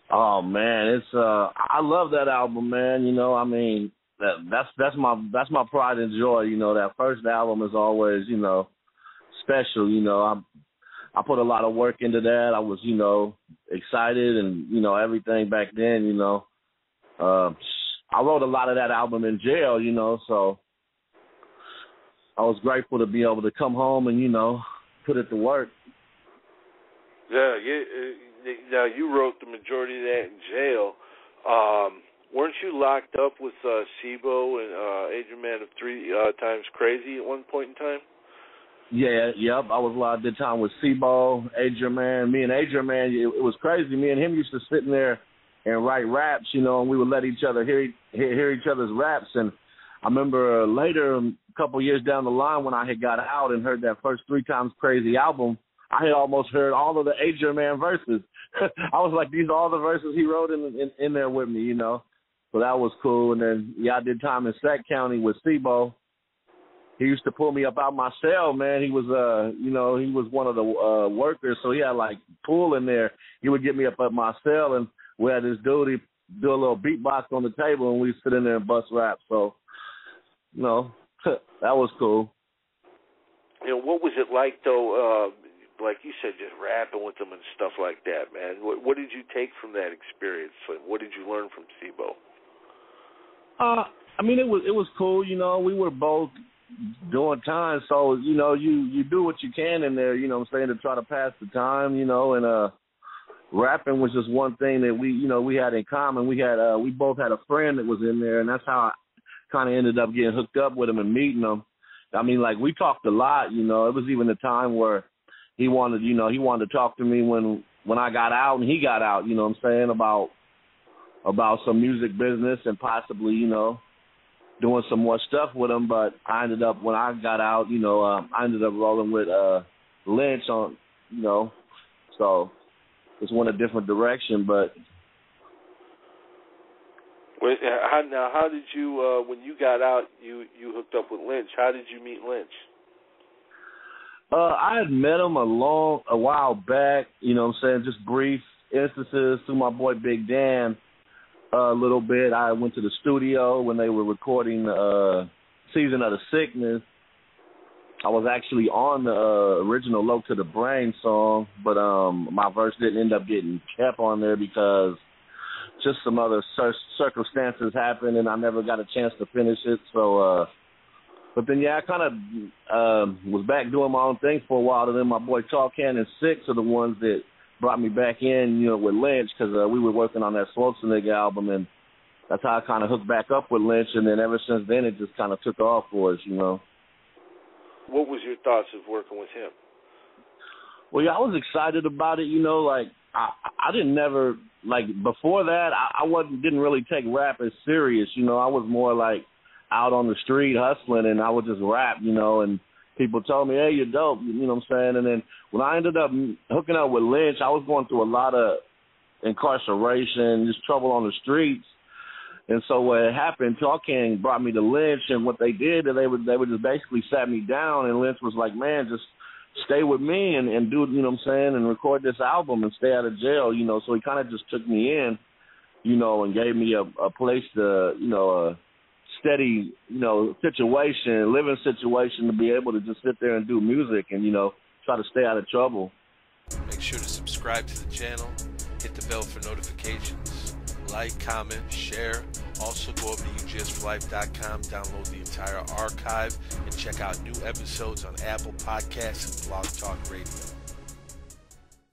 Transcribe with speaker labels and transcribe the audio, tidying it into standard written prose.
Speaker 1: Oh man, it's I love that album, man. You know, I mean, that's my pride and joy. You know, that first album is always, you know, special. You know, I put a lot of work into that. I was, you know, excited and, you know, everything back then. You know, I wrote a lot of that album in jail. You know, so I was grateful to be able to come home and, you know, put it to work.
Speaker 2: Yeah, now you wrote the majority of that in jail. Weren't you locked up with C.O.S and AGERMAN of 3 Times Crazy at one point in time?
Speaker 1: Yeah, yep. I was locked at time with C.O.S, AGERMAN. Me and AGERMAN, it was crazy. Me and him used to sit in there and write raps, you know, and we would let each other hear each other's raps. And I remember later, a couple years down the line, when I had got out and heard that first 3 Times Crazy album, I had almost heard all of the AGERMAN verses. I was like, these are all the verses he wrote in there with me, you know. So that was cool. And then, yeah, I did time in Sac-Town with C.O.S. He used to pull me up out my cell, man. He was, you know, he was one of the workers, so he had, like, pool in there. He would get me up at my cell, and we had this dude, he'd do a little beatbox on the table, and we'd sit in there and bust rap. So, you know, that was cool.
Speaker 2: You know, what was it like, though, like you said, just rapping with them and stuff like that, man? What did you take from that experience? What did you learn from C.O.S?
Speaker 1: I mean, it was cool. You know, we were both doing time, so you know, you do what you can in there. You know what I'm saying, to try to pass the time. You know, and rapping was just one thing that we had in common. We both had a friend that was in there, and that's how I kind of ended up getting hooked up with him and meeting him. I mean, like, we talked a lot. You know, it was even a time where he wanted to talk to me when I got out and he got out. You know what I'm saying, about some music business and possibly, you know, doing some more stuff with him. But I ended up, when I got out, you know, I ended up rolling with Lynch on, you know, so it's went a different direction. But
Speaker 2: how did you, when you got out, you hooked up with Lynch? How did you meet Lynch?
Speaker 1: I had met him a while back, you know what I'm saying, just brief instances through my boy Big Dan a little bit. I went to the studio when they were recording Season of the Sickness. I was actually on the original Low to the Brain song, but my verse didn't end up getting kept on there because just some other circumstances happened and I never got a chance to finish it. So, but then, yeah, I kind of was back doing my own thing for a while, and then my boy Tall Cannon 6 are the ones that brought me back in, you know, with Lynch, because we were working on that Schwarzenegger album, and that's how I kind of hooked back up with Lynch, and then ever since then it just kind of took off for us, you know.
Speaker 2: What was your thoughts of working with him?
Speaker 1: Well, yeah, I was excited about it, you know, like, I didn't never, like, before that, I didn't really take rap as serious, you know. I was more like out on the street hustling, and I would just rap, you know, and people told me, hey, you're dope, you know what I'm saying? And then when I ended up hooking up with Lynch, I was going through a lot of incarceration, just trouble on the streets. And so what happened, Talking brought me to Lynch, and what they did, they would just basically sat me down, and Lynch was like, man, just stay with me and do, you know what I'm saying, and record this album and stay out of jail, you know. So he kind of just took me in, you know, and gave me a place to, you know, a steady, you know, situation, living situation, to be able to just sit there and do music and, you know, try to stay out of trouble.
Speaker 3: Make sure to subscribe to the channel, hit the bell for notifications, like, comment, share. Also go over to UGSforLife.com, download the entire archive, and check out new episodes on Apple Podcasts and Blog Talk Radio.